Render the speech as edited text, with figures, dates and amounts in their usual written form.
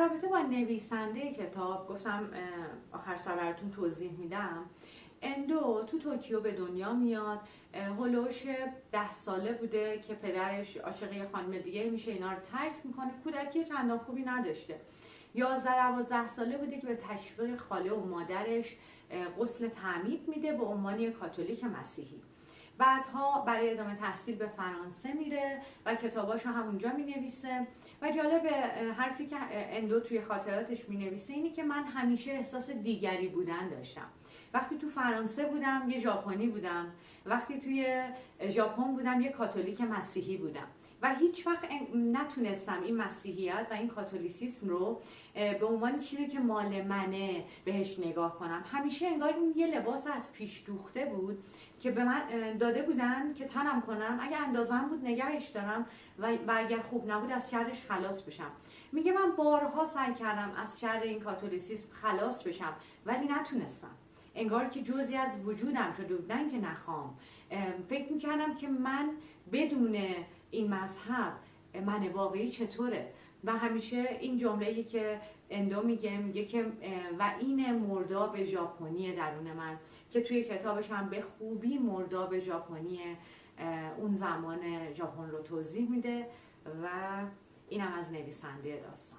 رابطه با نویسنده کتاب گفتم آخر سر براتون توضیح میدم. اندو تو توکیو به دنیا میاد، هلوش 10 ساله بوده که پدرش عاشق یه خانم دیگه میشه، اینا رو ترک میکنه. کودکی چندان خوبی نداشته. 11-12 ساله بوده که به تشویق خاله و مادرش غسل تعمید میده به عنوان یک کاتولیک مسیحی. بعدها برای ادامه تحصیل به فرانسه میره و کتاباشو همونجا مینویسه. و جالب حرفی که اندو توی خاطراتش مینویسه اینی که من همیشه احساس دیگری بودن داشتم. وقتی تو فرانسه بودم یه ژاپنی بودم، وقتی توی ژاپن بودم یه کاتولیک مسیحی بودم و هیچ وقت نتونستم این مسیحیت و این کاتولیسیسم رو به عنوان چیزی که مال منه بهش نگاه کنم. همیشه انگار این یه لباس از پیش دوخته بود که به من داده بودن که تنم کنم، اگه اندازم بود نگهش دارم و اگر خوب نبود از شرش خلاص بشم. میگه من بارها سعی کردم از شر این کاتولیسیسم خلاص بشم ولی نتونستم. انگار که جزئی از وجودم شده بود، نه که نخوام. فکر میکردم که من بدون این مذهب من واقعی چطوره. و همیشه این جمله‌ای که اندو میگه که و این مرداب ژاپنی درون من، که توی کتابش هم به خوبی مرداب ژاپنی اون زمان ژاپن رو توضیح میده. و اینم از نویسنده داستان.